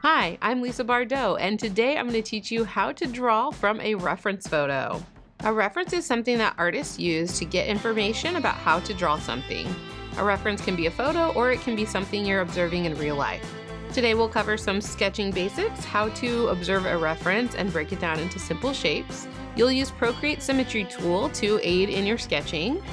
Hi, I'm Lisa Bardot, and today I'm going to teach you how to draw from a reference photo. A reference is something that artists use to get information about how to draw something. A reference can be a photo, or it can be something you're observing in real life. Today we'll cover some sketching basics, how to observe a reference and break it down into simple shapes. You'll use Procreate Symmetry tool to aid in your sketching.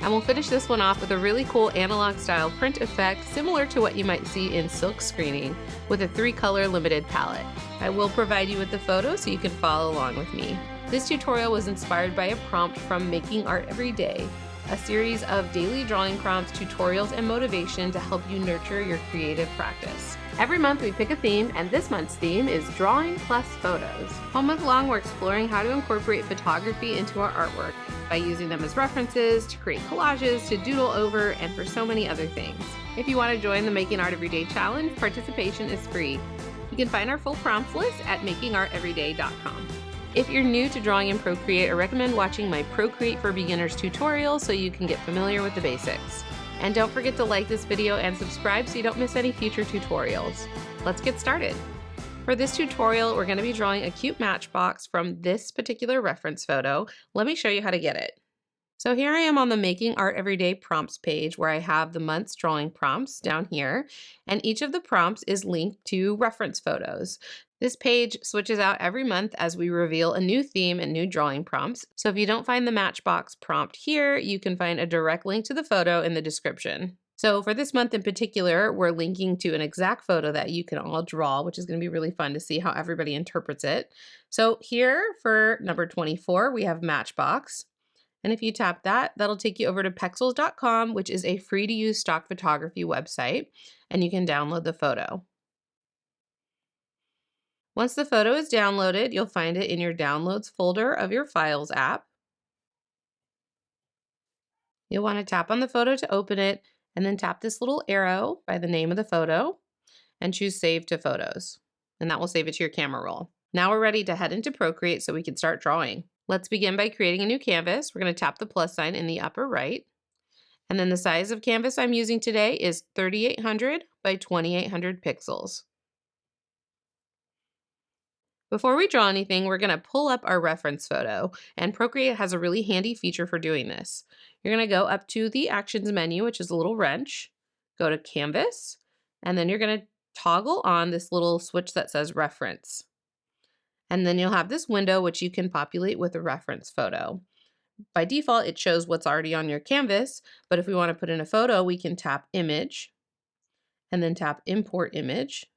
And we'll finish this one off with a really cool analog style print effect similar to what you might see in silk screening with a 3-color limited palette. I will provide you with the photo so you can follow along with me. This tutorial was inspired by a prompt from Making Art Every Day, a series of daily drawing prompts, tutorials, and motivation to help you nurture your creative practice. Every month we pick a theme, and this month's theme is drawing plus photos. All month long we're exploring how to incorporate photography into our artwork by using them as references, to create collages, to doodle over, and for so many other things. If you want to join the Making Art Everyday Challenge, participation is free. You can find our full prompts list at makingarteveryday.com. If you're new to drawing in Procreate, I recommend watching my Procreate for Beginners tutorial so you can get familiar with the basics. And don't forget to like this video and subscribe so you don't miss any future tutorials. Let's get started. For this tutorial, we're going to be drawing a cute matchbox from this particular reference photo. Let me show you how to get it. So here I am on the Making Art Everyday prompts page where I have the month's drawing prompts down here, and each of the prompts is linked to reference photos. This page switches out every month as we reveal a new theme and new drawing prompts. So if you don't find the matchbox prompt here, you can find a direct link to the photo in the description. So for this month in particular, we're linking to an exact photo that you can all draw, which is going to be really fun to see how everybody interprets it. So here for number 24, we have Matchbox. And if you tap that, that'll take you over to pexels.com, which is a free to use stock photography website, and you can download the photo. Once the photo is downloaded, you'll find it in your Downloads folder of your Files app. You'll want to tap on the photo to open it, and then tap this little arrow by the name of the photo and choose Save to Photos. And that will save it to your camera roll. Now we're ready to head into Procreate so we can start drawing. Let's begin by creating a new canvas. We're going to tap the plus sign in the upper right. And then the size of canvas I'm using today is 3800 by 2800 pixels. Before we draw anything, we're going to pull up our reference photo, and Procreate has a really handy feature for doing this. You're going to go up to the Actions menu, which is a little wrench, go to Canvas, and then you're going to toggle on this little switch that says Reference. And then you'll have this window which you can populate with a reference photo. By default, it shows what's already on your canvas, but if we want to put in a photo, we can tap Image, and then tap Import Image.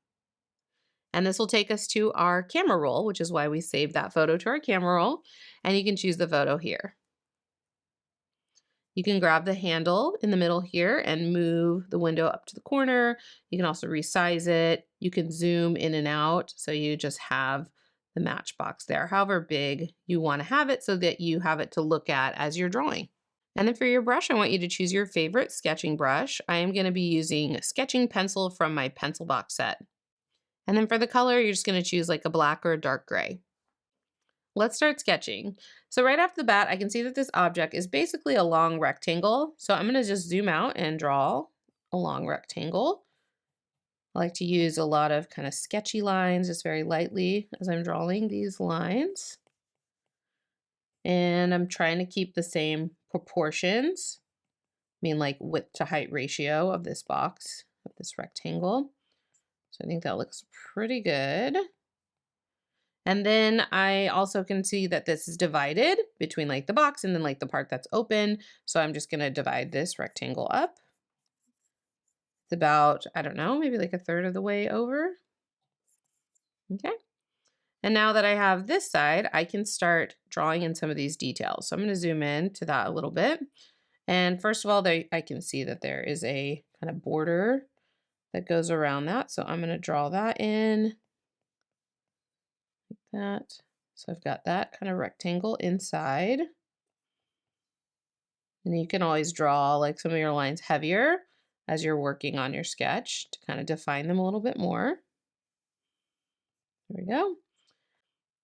And this will take us to our camera roll, which is why we saved that photo to our camera roll. And you can choose the photo here. You can grab the handle in the middle here and move the window up to the corner. You can also resize it. You can zoom in and out. So you just have the matchbox there, however big you want to have it so that you have it to look at as you're drawing. And then for your brush, I want you to choose your favorite sketching brush. I am going to be using a sketching pencil from my pencil box set. And then for the color, you're just going to choose like a black or a dark gray. Let's start sketching. So right off the bat, I can see that this object is basically a long rectangle. So I'm going to just zoom out and draw a long rectangle. I like to use a lot of kind of sketchy lines, just very lightly as I'm drawing these lines. And I'm trying to keep the same proportions. I mean, like width to height ratio of this box, of this rectangle. So I think that looks pretty good. And then I also can see that this is divided between like the box and then like the part that's open. So I'm just going to divide this rectangle up. It's about, I don't know, maybe like a third of the way over. Okay. And now that I have this side, I can start drawing in some of these details. So I'm going to zoom in to that a little bit. And first of all, I can see that there is a kind of border that goes around that. So I'm going to draw that in like that. So I've got that kind of rectangle inside. And you can always draw like some of your lines heavier as you're working on your sketch to kind of define them a little bit more. There we go.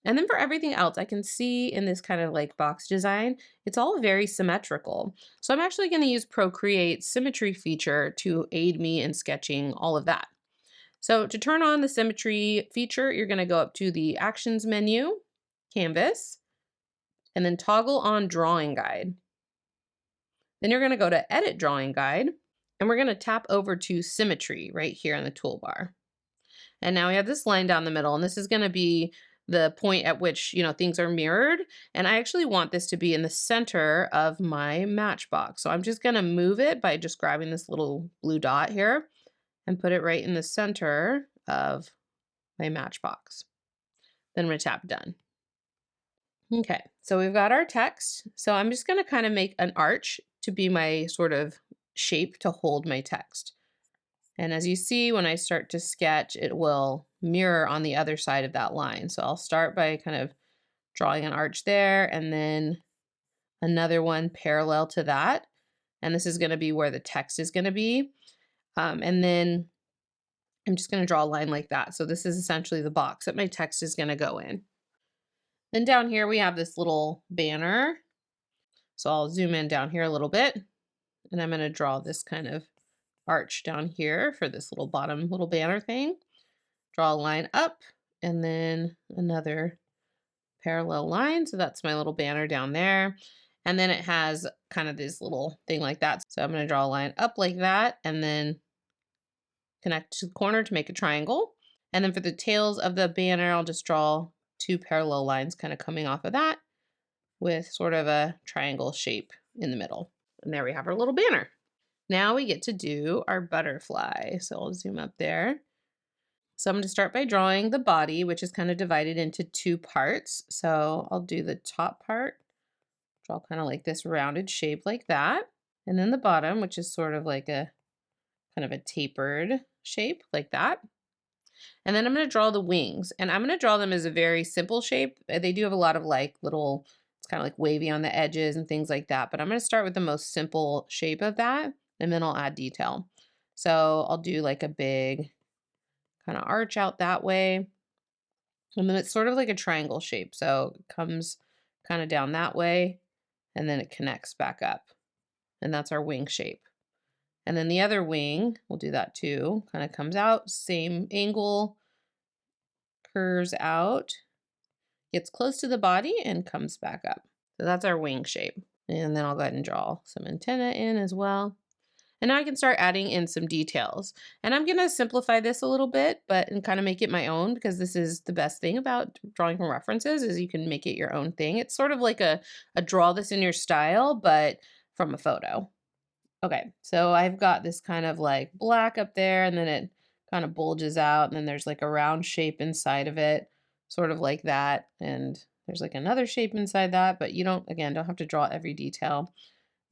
And then for everything else, I can see in this kind of like box design, it's all very symmetrical. So I'm actually going to use Procreate Symmetry feature to aid me in sketching all of that. So to turn on the symmetry feature, you're going to go up to the Actions menu, Canvas, and then toggle on Drawing Guide. Then you're going to go to Edit Drawing Guide, and we're going to tap over to Symmetry right here in the toolbar. And now we have this line down the middle, and this is going to be the point at which, things are mirrored. And I actually want this to be in the center of my matchbox. So I'm just going to move it by just grabbing this little blue dot here and put it right in the center of my matchbox. Then I'm going to tap Done. Okay, so we've got our text. So I'm just going to kind of make an arch to be my sort of shape to hold my text. And as you see, when I start to sketch, it will mirror on the other side of that line. So I'll start by kind of drawing an arch there and then another one parallel to that. And this is going to be where the text is going to be. And then I'm just going to draw a line like that. So this is essentially the box that my text is going to go in. Then down here, we have this little banner. So I'll zoom in down here a little bit, and I'm going to draw this kind of arch down here for this little bottom little banner thing. Draw a line up and then another parallel line. So that's my little banner down there. And then it has kind of this little thing like that. So I'm going to draw a line up like that and then connect to the corner to make a triangle. And then for the tails of the banner, I'll just draw 2 parallel lines kind of coming off of that with sort of a triangle shape in the middle. And there we have our little banner. Now we get to do our butterfly. So I'll zoom up there. So I'm going to start by drawing the body, which is kind of divided into 2 parts. So I'll do the top part, draw kind of like this rounded shape like that. And then the bottom, which is sort of like a kind of a tapered shape like that. And then I'm going to draw the wings, and I'm going to draw them as a very simple shape. They do have a lot of like little, it's kind of like wavy on the edges and things like that. But I'm going to start with the most simple shape of that, and then I'll add detail. So I'll do like a big kind of arch out that way. And then it's sort of like a triangle shape. So it comes kind of down that way, and then it connects back up. And that's our wing shape. And then the other wing, we'll do that too, kind of comes out, same angle, curves out, gets close to the body and comes back up. So that's our wing shape. And then I'll go ahead and draw some antenna in as well. And now I can start adding in some details. And I'm gonna simplify this a little bit, and kind of make it my own, because this is the best thing about drawing from references is you can make it your own thing. It's sort of like a draw this in your style, but from a photo. Okay, so I've got this kind of like black up there, and then it kind of bulges out, and then there's like a round shape inside of it, sort of like that. And there's like another shape inside that, but you don't have to draw every detail.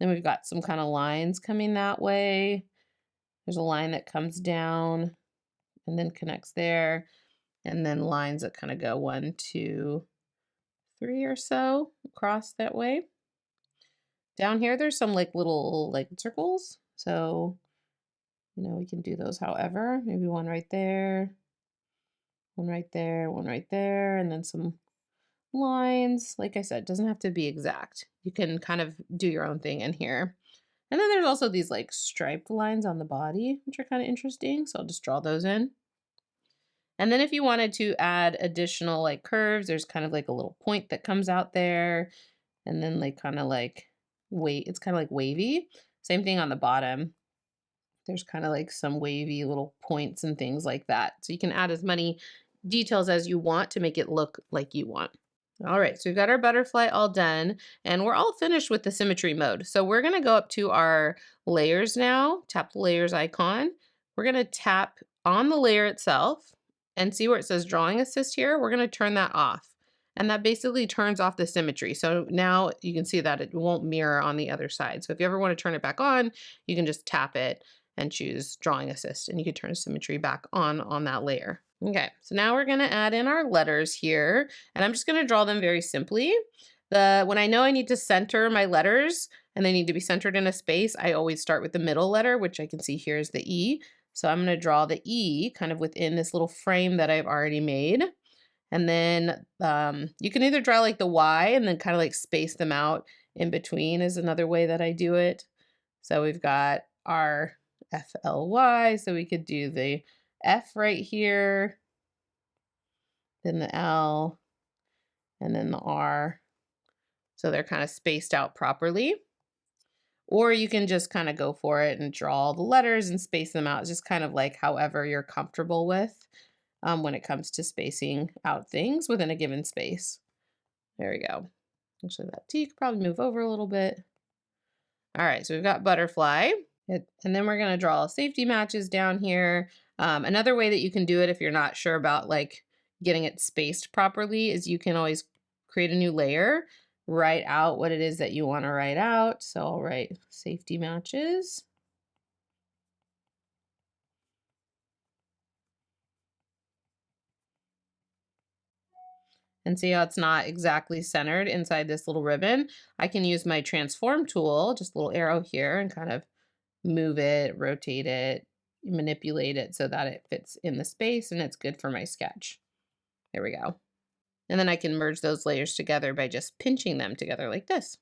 Then we've got some kind of lines coming that way. There's a line that comes down and then connects there, and then lines that kind of go 1, 2, 3 or so across that way. Down here, there's some like little like circles. So, we can do those however. Maybe one right there, one right there, one right there, and then some lines. Like I said, it doesn't have to be exact. You can kind of do your own thing in here. And then there's also these like striped lines on the body, which are kind of interesting. So I'll just draw those in. And then if you wanted to add additional like curves, there's kind of like a little point that comes out there. And then like kind of like it's kind of like wavy. Same thing on the bottom. There's kind of like some wavy little points and things like that. So you can add as many details as you want to make it look like you want. All right, so we've got our butterfly all done, and we're all finished with the symmetry mode. So we're gonna go up to our layers now, tap the layers icon. We're gonna tap on the layer itself and see where it says drawing assist here. We're gonna turn that off. And that basically turns off the symmetry. So now you can see that it won't mirror on the other side. So if you ever want to turn it back on, you can just tap it and choose drawing assist, and you can turn symmetry back on that layer. Okay, so now we're gonna add in our letters here, and I'm just gonna draw them very simply. When I know I need to center my letters and they need to be centered in a space, I always start with the middle letter, which I can see here is the E. So I'm gonna draw the E kind of within this little frame that I've already made. And then you can either draw like the Y and then kind of like space them out in between is another way that I do it. So we've got our FLY, so we could do the F right here, then the L, and then the R. So they're kind of spaced out properly. Or you can just kind of go for it and draw all the letters and space them out. It's just kind of like however you're comfortable with when it comes to spacing out things within a given space. There we go. Actually, that T could probably move over a little bit. All right, so we've got butterfly. And then we're going to draw safety matches down here. Another way that you can do it if you're not sure about like getting it spaced properly is you can always create a new layer, write out what it is that you want to write out. So I'll write safety matches. And see how it's not exactly centered inside this little ribbon? I can use my transform tool, just a little arrow here, and kind of move it, rotate it, manipulate it so that it fits in the space and it's good for my sketch. There we go. And then I can merge those layers together by just pinching them together like this.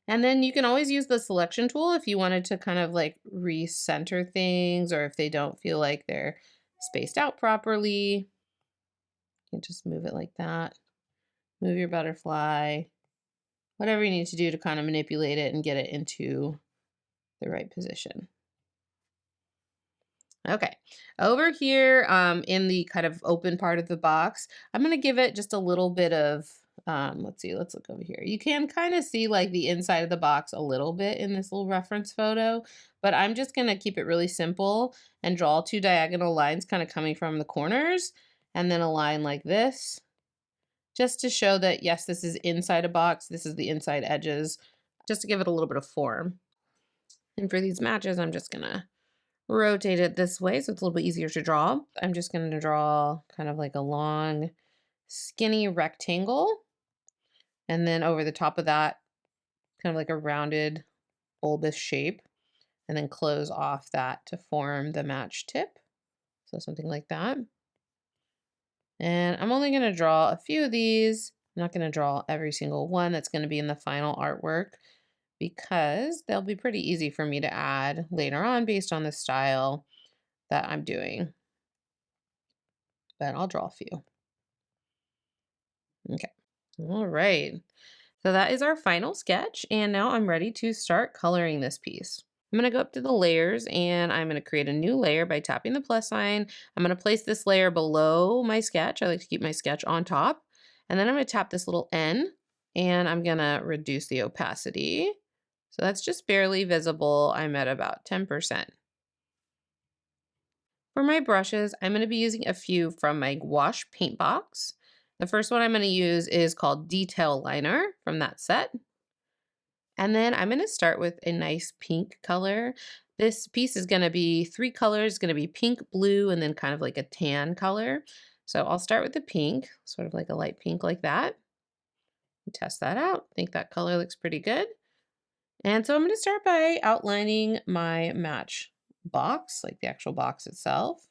And then you can always use the selection tool if you wanted to kind of like recenter things or if they don't feel like they're spaced out properly. You can just move it like that. Move your butterfly, whatever you need to do to kind of manipulate it and get it into the right position. Okay, over here in the kind of open part of the box, I'm going to give it just a little bit of, let's see, let's look over here. You can kind of see like the inside of the box a little bit in this little reference photo, but I'm just going to keep it really simple and draw two diagonal lines kind of coming from the corners and then a line like this, just to show that, yes, this is inside a box. This is the inside edges, just to give it a little bit of form. And for these matches, I'm just going to rotate it this way so it's a little bit easier to draw. I'm just going to draw kind of like a long, skinny rectangle. And then over the top of that, kind of like a rounded bulbous shape. And then close off that to form the match tip. So something like that. And I'm only going to draw a few of these. I'm not going to draw every single one that's going to be in the final artwork because they'll be pretty easy for me to add later on based on the style that I'm doing. But I'll draw a few. Okay. All right. So that is our final sketch. And now I'm ready to start coloring this piece. I'm going to go up to the layers and I'm going to create a new layer by tapping the plus sign. I'm going to place this layer below my sketch. I like to keep my sketch on top. And then I'm going to tap this little N and I'm going to reduce the opacity. So that's just barely visible. I'm at about 10%. For my brushes, I'm going to be using a few from my gouache paint box. The first one I'm going to use is called Detail Liner from that set. And then I'm going to start with a nice pink color. This piece is going to be 3 colors. It's going to be pink, blue, and then kind of like a tan color. So I'll start with the pink, sort of like a light pink like that. Test that out. I think that color looks pretty good. And so I'm going to start by outlining my match box, like the actual box itself.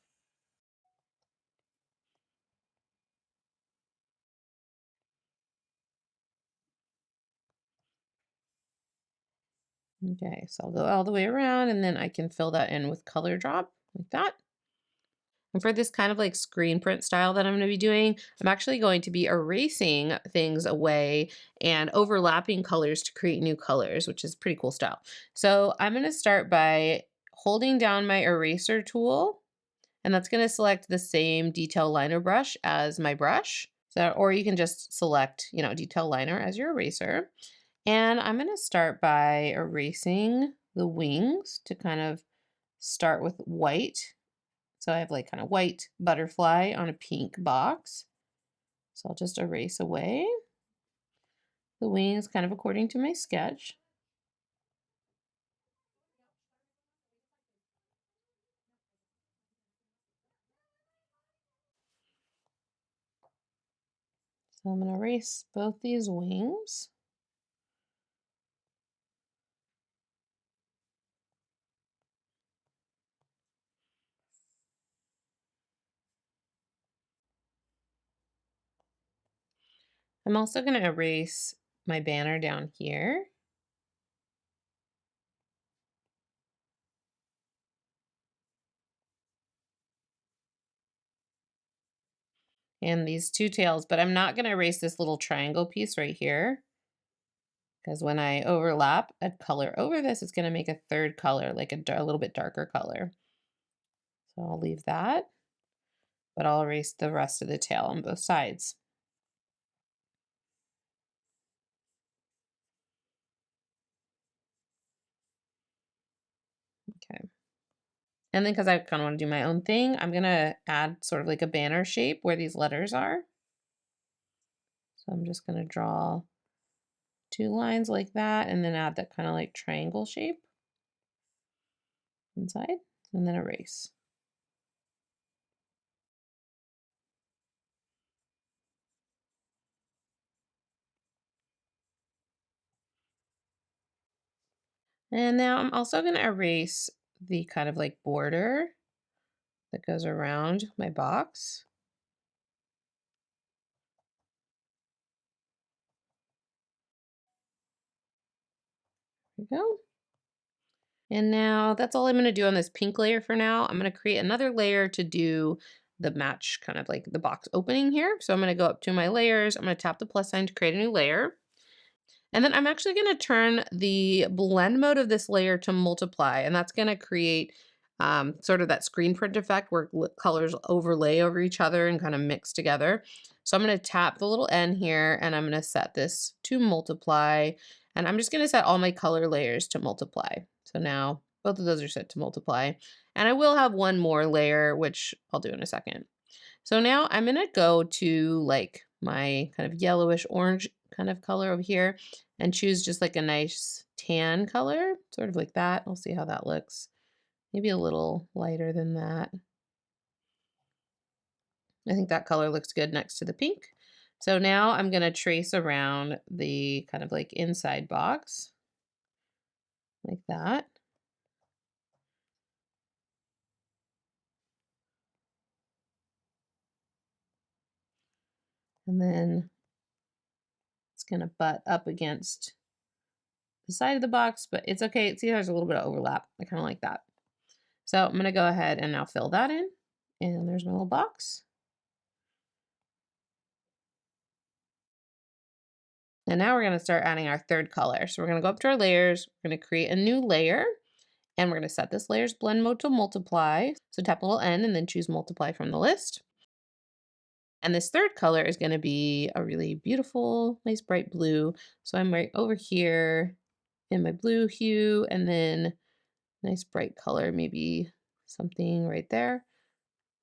Okay, so I'll go all the way around and then I can fill that in with color drop like that. And for this kind of like screen print style that I'm going to be doing, I'm actually going to be erasing things away and overlapping colors to create new colors, which is pretty cool style. So I'm going to start by holding down my eraser tool, and that's going to select the same detail liner brush as my brush. So, or you can just select, detail liner as your eraser. And I'm going to start by erasing the wings to kind of start with white. So I have like kind of white butterfly on a pink box. So I'll just erase away the wings kind of according to my sketch. So I'm going to erase both these wings. I'm also going to erase my banner down here. and these two tails, but I'm not gonna erase this little triangle piece right here, because when I overlap a color over this, it's gonna make a third color, like a little bit darker color. So I'll leave that, but I'll erase the rest of the tail on both sides. Okay. And then because I kind of want to do my own thing, I'm gonna add sort of like a banner shape where these letters are. So I'm just gonna draw two lines like that and then add that kind of like triangle shape inside and then erase. And now I'm also going to erase the kind of like border that goes around my box. There we go. And now that's all I'm going to do on this pink layer for now. I'm going to create another layer to do the match kind of like the box opening here. So I'm going to go up to my layers. I'm going to tap the plus sign to create a new layer. And then I'm actually going to turn the blend mode of this layer to multiply, and that's going to create sort of that screen print effect where colors overlay over each other and kind of mix together. So I'm going to tap the little N here and I'm going to set this to multiply, and I'm just going to set all my color layers to multiply. So now both of those are set to multiply, and I will have one more layer, which I'll do in a second. So now I'm going to go to like my kind of yellowish orange kind of color over here and choose just like a nice tan color, sort of like that. We'll see how that looks. Maybe a little lighter than that. I think that color looks good next to the pink. So now I'm going to trace around the kind of like inside box like that. And then it's going to butt up against the side of the box, but it's okay. See, there's a little bit of overlap. I kind of like that. So I'm going to go ahead and now fill that in. And there's my little box. And now we're going to start adding our third color. So we're going to go up to our layers. We're going to create a new layer. And we're going to set this layer's blend mode to multiply. So tap a little N and then choose multiply from the list. And this third color is going to be a really beautiful, nice bright blue. So I'm right over here in my blue hue, and then nice bright color, maybe something right there.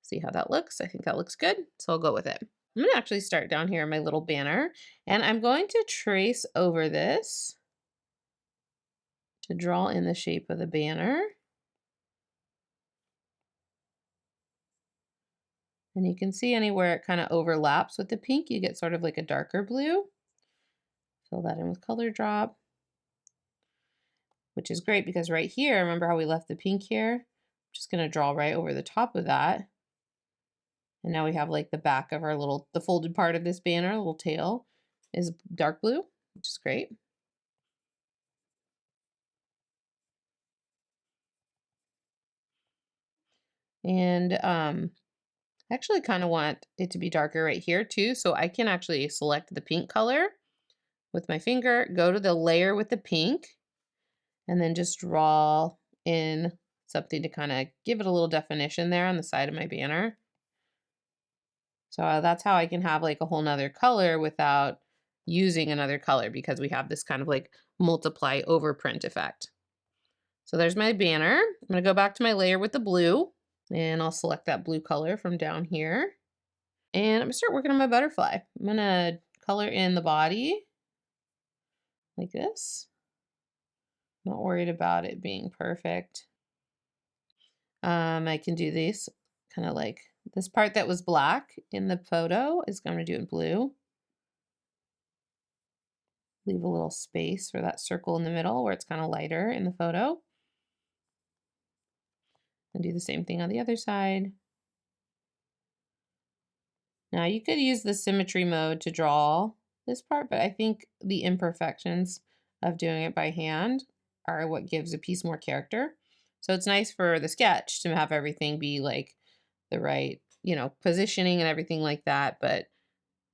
See how that looks. I think that looks good. So I'll go with it. I'm going to actually start down here in my little banner, and I'm going to trace over this to draw in the shape of the banner. And you can see anywhere it kind of overlaps with the pink, you get sort of like a darker blue. Fill that in with color drop, which is great because right here, remember how we left the pink here? I'm just going to draw right over the top of that. And now we have like the back of our little, the folded part of this banner, little tail is dark blue, which is great. And I actually kind of want it to be darker right here too. So I can actually select the pink color with my finger, go to the layer with the pink, and then just draw in something to kind of give it a little definition there on the side of my banner. So that's how I can have like a whole nother color without using another color, because we have this kind of like multiply overprint effect. So there's my banner. I'm going to go back to my layer with the blue, and I'll select that blue color from down here. And I'm going to start working on my butterfly. I'm going to color in the body like this. Not worried about it being perfect. I can do these kind of like this part that was black in the photo is going to do in blue. Leave a little space for that circle in the middle where it's kind of lighter in the photo. And do the same thing on the other side. Now you could use the symmetry mode to draw this part, but I think the imperfections of doing it by hand are what gives a piece more character. So it's nice for the sketch to have everything be like the right, you know, positioning and everything like that. But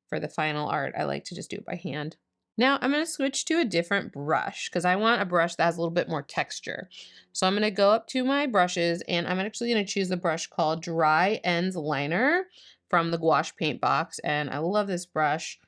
for the final art, I like to just do it by hand. Now I'm going to switch to a different brush because I want a brush that has a little bit more texture. So I'm going to go up to my brushes and I'm actually going to choose a brush called Dry Ends Liner from the gouache paint box. And I love this brush.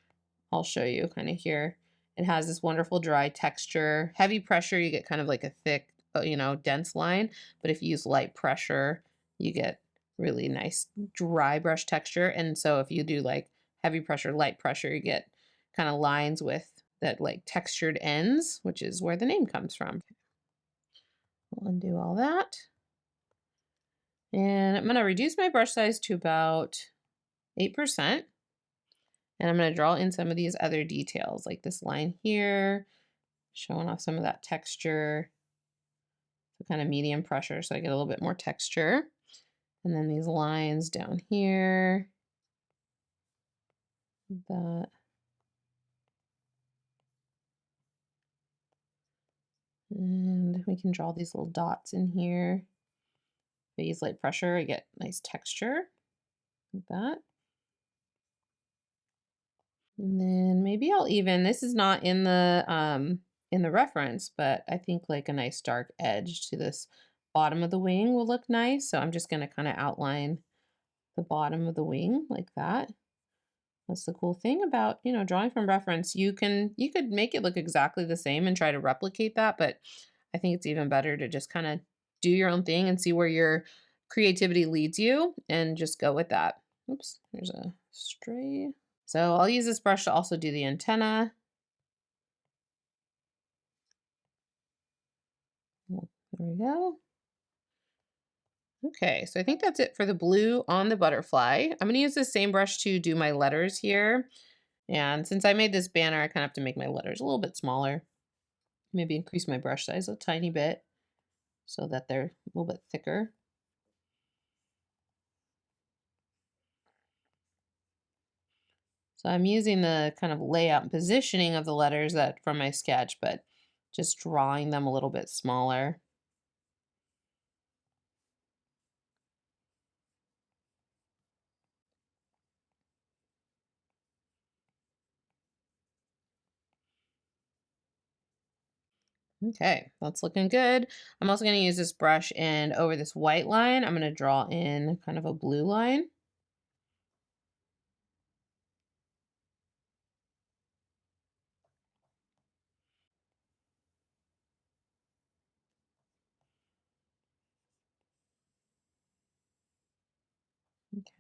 I'll show you kind of here. It has this wonderful dry texture. Heavy pressure, you get kind of like a thick, you know, dense line. But if you use light pressure, you get really nice dry brush texture. And so if you do like heavy pressure, light pressure, you get kind of lines with that like textured ends, which is where the name comes from. We'll undo all that. And I'm going to reduce my brush size to about 8%. And I'm going to draw in some of these other details, like this line here, showing off some of that texture. So kind of medium pressure, so I get a little bit more texture. And then these lines down here, that. And we can draw these little dots in here. If I use light pressure, I get nice texture, like that. And then maybe I'll even, this is not in the reference, but I think like a nice dark edge to this bottom of the wing will look nice. So I'm just going to kind of outline the bottom of the wing like that. That's the cool thing about, you know, drawing from reference. You could make it look exactly the same and try to replicate that, but I think it's even better to just kind of do your own thing and see where your creativity leads you and just go with that. Oops, there's a stray. So I'll use this brush to also do the antenna. There we go. Okay, so I think that's it for the blue on the butterfly. I'm going to use the same brush to do my letters here. And since I made this banner, I kind of have to make my letters a little bit smaller. Maybe increase my brush size a tiny bit so that they're a little bit thicker. So I'm using the kind of layout and positioning of the letters that from my sketch, but just drawing them a little bit smaller. Okay, that's looking good. I'm also going to use this brush and over this white line, I'm going to draw in kind of a blue line.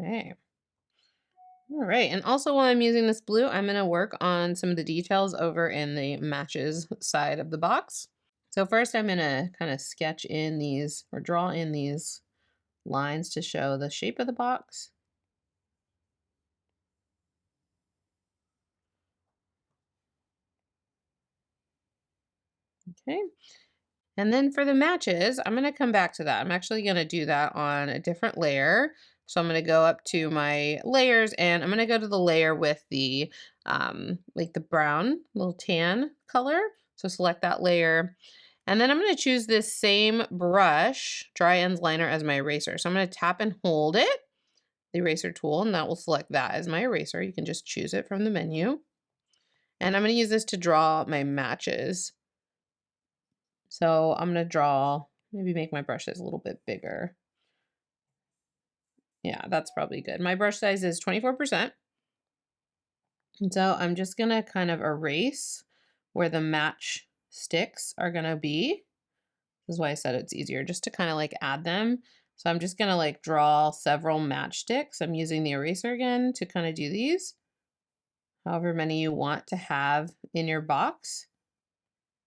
Okay. All right, and also while I'm using this blue, I'm going to work on some of the details over in the matches side of the box. So first I'm going to kind of sketch in these or draw in these lines to show the shape of the box. Okay. And then for the matches, I'm going to come back to that. I'm actually going to do that on a different layer. So I'm going to go up to my layers and I'm going to go to the layer with the like the brown little tan color. So select that layer. And then I'm going to choose this same brush, dry ends liner, as my eraser. So I'm going to tap and hold it, the eraser tool, and that will select that as my eraser. You can just choose it from the menu. And I'm going to use this to draw my matches. So I'm going to draw, maybe make my brush size a little bit bigger. Yeah, that's probably good. My brush size is 24%. And so I'm just going to kind of erase where the match sticks are going to be. This is why I said it's easier just to kind of like add them. So I'm just going to like draw several matchsticks. I'm using the eraser again to kind of do these. However many you want to have in your box.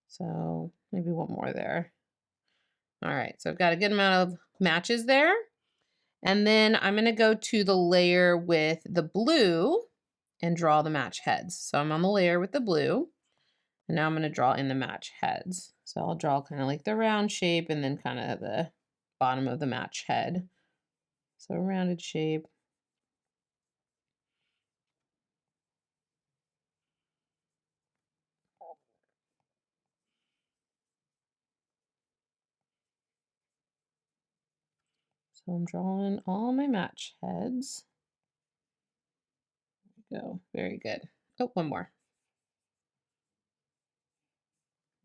So maybe one more there. All right, so I've got a good amount of matches there. And then I'm going to go to the layer with the blue and draw the match heads. So I'm on the layer with the blue. And now I'm going to draw in the match heads. So I'll draw kind of like the round shape and then kind of the bottom of the match head. So a rounded shape. So I'm drawing all my match heads. There we go, very good. Oh, one more.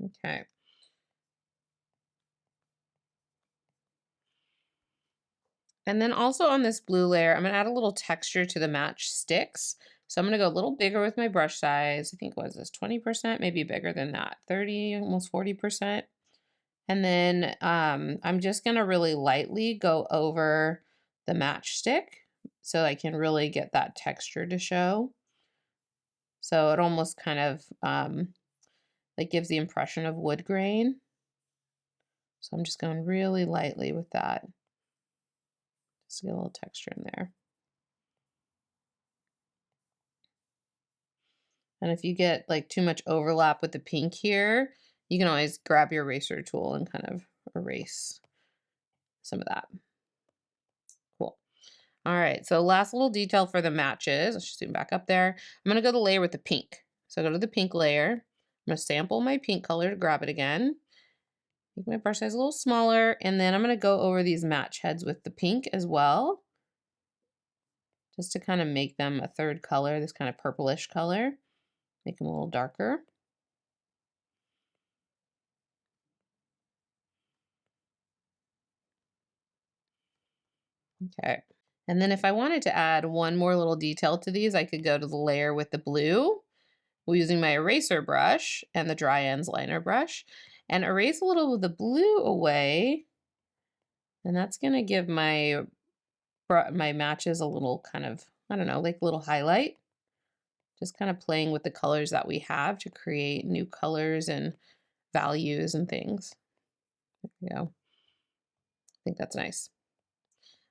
Okay. And then also on this blue layer, I'm gonna add a little texture to the match sticks. So I'm gonna go a little bigger with my brush size. I think, what is this, 20%, maybe bigger than that, 30, almost 40%. And then I'm just gonna really lightly go over the matchstick so I can really get that texture to show. So it almost kind of like gives the impression of wood grain. So I'm just going really lightly with that. Just to get a little texture in there. And if you get like too much overlap with the pink here, you can always grab your eraser tool and kind of erase some of that. Cool. All right, so last little detail for the matches. Let's just zoom back up there. I'm gonna go to the layer with the pink. So go to the pink layer. I'm gonna sample my pink color to grab it again. Make my brush size a little smaller, and then I'm gonna go over these match heads with the pink as well, just to kind of make them a third color, this kind of purplish color. Make them a little darker. Okay. And then if I wanted to add one more little detail to these, I could go to the layer with the blue using my eraser brush and the dry ends liner brush and erase a little of the blue away. And that's going to give my matches a little kind of, I don't know, like a little highlight. Just kind of playing with the colors that we have to create new colors and values and things. There we go. I think that's nice.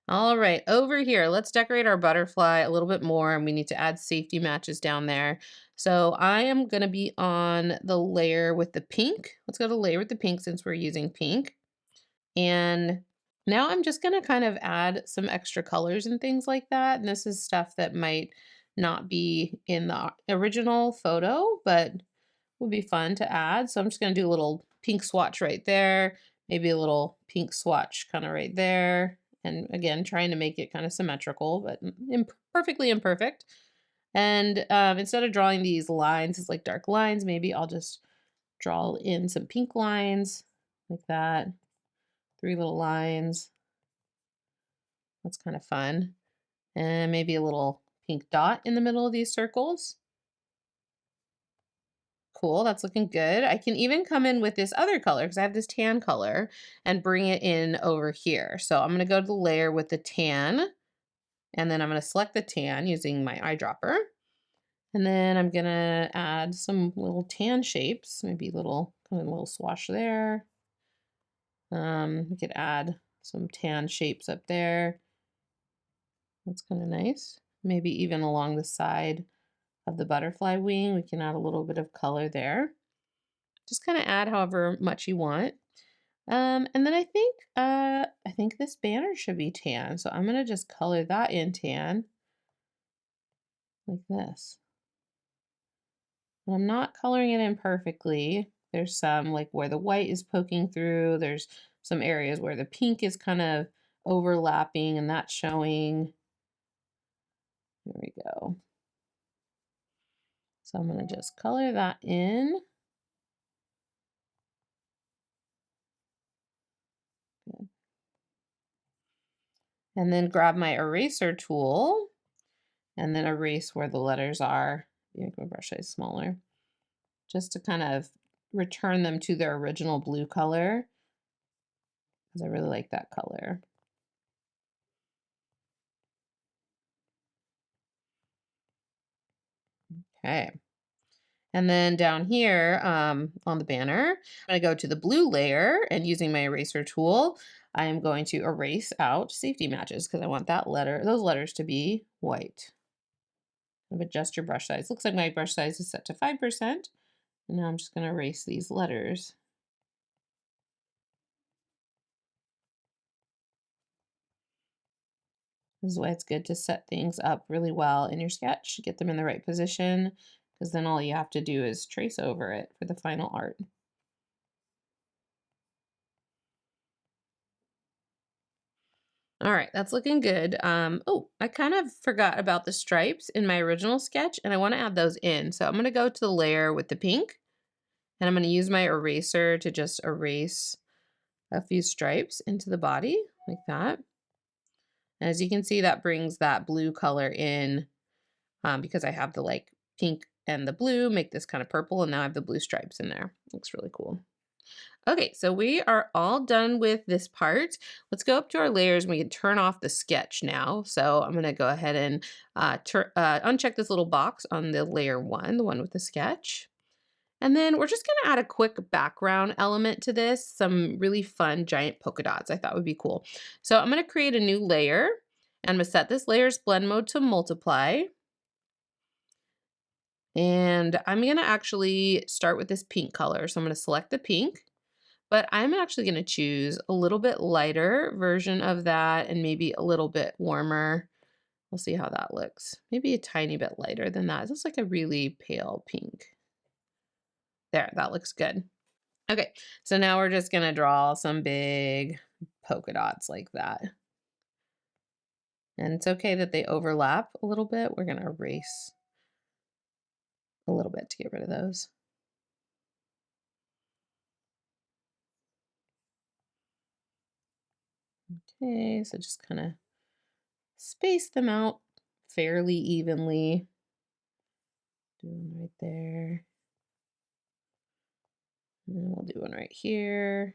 All right, over here, let's decorate our butterfly a little bit more, and we need to add safety matches down there. So I am gonna be on the layer with the pink. Let's go to the layer with the pink since we're using pink. And now I'm just gonna kind of add some extra colors and things like that. And this is stuff that might not be in the original photo, but would be fun to add. So I'm just gonna do a little pink swatch right there, maybe a little pink swatch kind of right there. And again, trying to make it kind of symmetrical, but perfectly imperfect. And instead of drawing these lines as like dark lines, maybe I'll just draw in some pink lines like that. 3 little lines. That's kind of fun. And maybe a little pink dot in the middle of these circles. Cool, that's looking good. I can even come in with this other color because I have this tan color and bring it in over here. So I'm gonna go to the layer with the tan, and then I'm gonna select the tan using my eyedropper. And then I'm gonna add some little tan shapes, maybe little, kind of a little swash there. We could add some tan shapes up there. That's kind of nice. Maybe even along the side of the butterfly wing, we can add a little bit of color there. Just kind of add however much you want. And then I think this banner should be tan. So I'm gonna just color that in tan like this. And I'm not coloring it in perfectly. There's some like where the white is poking through. There's some areas where the pink is kind of overlapping and that's showing. There we go. So I'm gonna just color that in. Good. And then grab my eraser tool and then erase where the letters are. Make my brush size smaller, just to kind of return them to their original blue color, because I really like that color. Okay. And then down here on the banner, I'm going to go to the blue layer and using my eraser tool, I am going to erase out safety matches because I want those letters to be white. Adjust your brush size. Looks like my brush size is set to 5%. And now I'm just going to erase these letters. This is why it's good to set things up really well in your sketch, get them in the right position, because then all you have to do is trace over it for the final art. All right, that's looking good. Oh, I kind of forgot about the stripes in my original sketch, and I want to add those in. So I'm going to go to the layer with the pink, and I'm going to use my eraser to just erase a few stripes into the body like that. And as you can see, that brings that blue color in because I have the like pink and the blue make this kind of purple, and now I have the blue stripes in there. Looks really cool. Okay, so we are all done with this part. Let's go up to our layers and we can turn off the sketch now. So I'm gonna go ahead and uncheck this little box on the layer 1, the one with the sketch. And then we're just gonna add a quick background element to this, some really fun giant polka dots I thought would be cool. So I'm gonna create a new layer, and I'm gonna set this layer's blend mode to multiply. And I'm gonna actually start with this pink color. So I'm gonna select the pink. But I'm actually going to choose a little bit lighter version of that and maybe a little bit warmer. We'll see how that looks. Maybe a tiny bit lighter than that. It looks like a really pale pink. There, that looks good. Okay, so now we're just going to draw some big polka dots like that. And it's okay that they overlap a little bit. We're going to erase a little bit to get rid of those. Okay, so just kind of space them out fairly evenly. Do one right there. And we'll do one right here.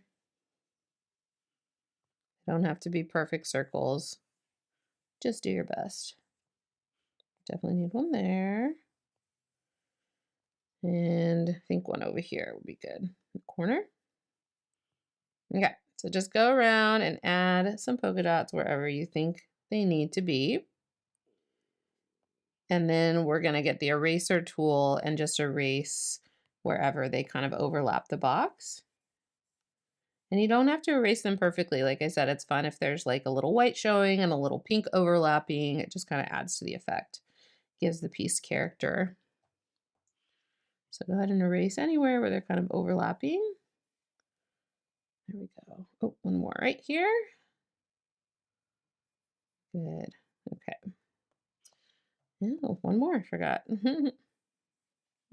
Don't have to be perfect circles. Just do your best. Definitely need one there. And I think one over here would be good. In the corner. Okay, so just go around and add some polka dots wherever you think they need to be. And then we're going to get the eraser tool and just erase wherever they kind of overlap the box. And you don't have to erase them perfectly. Like I said, it's fun if there's like a little white showing and a little pink overlapping. It just kind of adds to the effect. Gives the piece character. So go ahead and erase anywhere where they're kind of overlapping. There we go. Oh, one more right here. Good. Okay. Oh, one more, I forgot.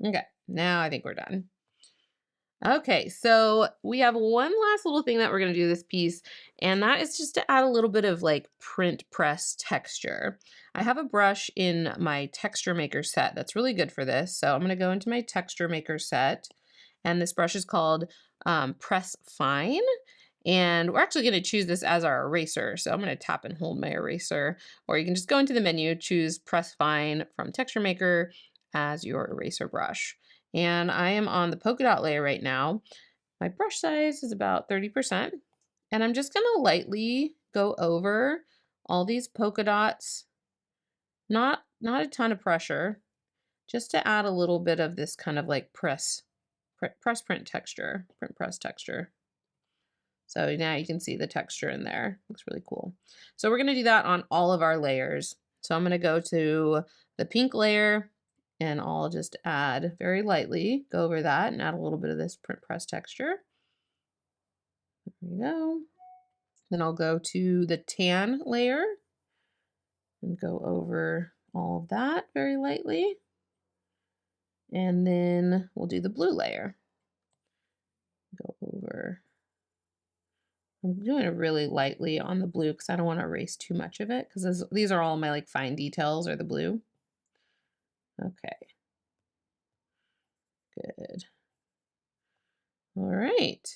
Okay, now I think we're done. Okay, so we have one last little thing that we're going to do this piece, and that is just to add a little bit of like print press texture. I have a brush in my texture maker set that's really good for this. So I'm going to go into my texture maker set, and this brush is called Press Fine. And we're actually going to choose this as our eraser. So I'm going to tap and hold my eraser, or you can just go into the menu, choose Press Fine from Texture Maker as your eraser brush. And I am on the polka dot layer right now. My brush size is about 30%. And I'm just going to lightly go over all these polka dots. Not a ton of pressure, just to add a little bit of this kind of like press print texture, print press texture. So now you can see the texture in there. Looks really cool. So we're going to do that on all of our layers. So I'm going to go to the pink layer, and I'll just add very lightly, go over that and add a little bit of this print press texture. There we go. Then I'll go to the tan layer and go over all of that very lightly. And then we'll do the blue layer. Go over. I'm doing it really lightly on the blue because I don't want to erase too much of it, because these are all my like fine details are the blue. Okay. Good. All right.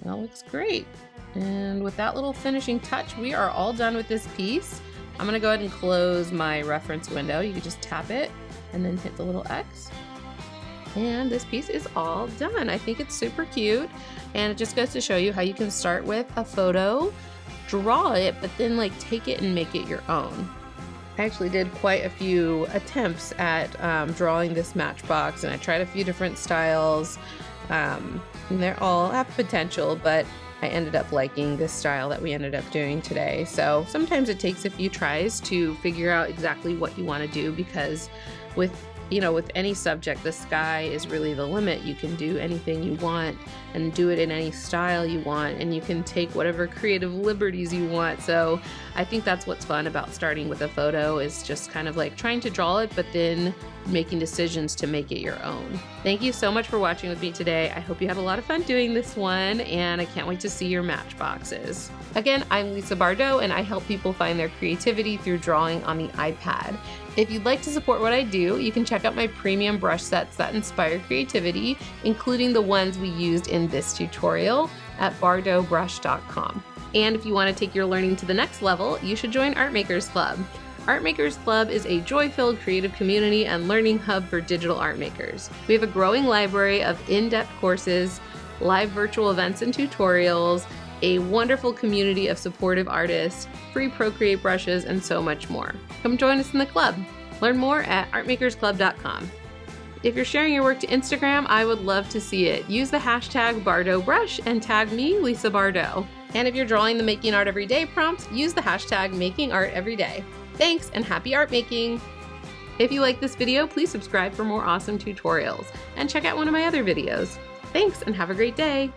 That looks great. And with that little finishing touch, we are all done with this piece. I'm going to go ahead and close my reference window. You can just tap it and then hit the little X. And this piece is all done. I think it's super cute. And it just goes to show you how you can start with a photo, draw it, but then like take it and make it your own. I actually did quite a few attempts at drawing this matchbox, and I tried a few different styles. And they're all have potential, but I ended up liking this style that we ended up doing today. So sometimes it takes a few tries to figure out exactly what you want to do, because with you know, with any subject, the sky is really the limit. You can do anything you want and do it in any style you want, and you can take whatever creative liberties you want. So I think that's what's fun about starting with a photo, is just kind of like trying to draw it, but then making decisions to make it your own. Thank you so much for watching with me today. I hope you had a lot of fun doing this one, and I can't wait to see your matchboxes. Again, I'm Lisa Bardot, and I help people find their creativity through drawing on the iPad. If you'd like to support what I do, you can check out my premium brush sets that inspire creativity, including the ones we used in this tutorial at bardotbrush.com. And if you want to take your learning to the next level, you should join Art Makers Club. Art Makers Club is a joy-filled creative community and learning hub for digital art makers. We have a growing library of in-depth courses, live virtual events and tutorials, a wonderful community of supportive artists, free Procreate brushes, and so much more. Come join us in the club. Learn more at artmakersclub.com. If you're sharing your work to Instagram, I would love to see it. Use the hashtag BardotBrush and tag me, Lisa Bardot. And if you're drawing the Making Art Everyday prompt, use the hashtag MakingArtEveryday. Thanks, and happy art making! If you like this video, please subscribe for more awesome tutorials, and check out one of my other videos. Thanks, and have a great day!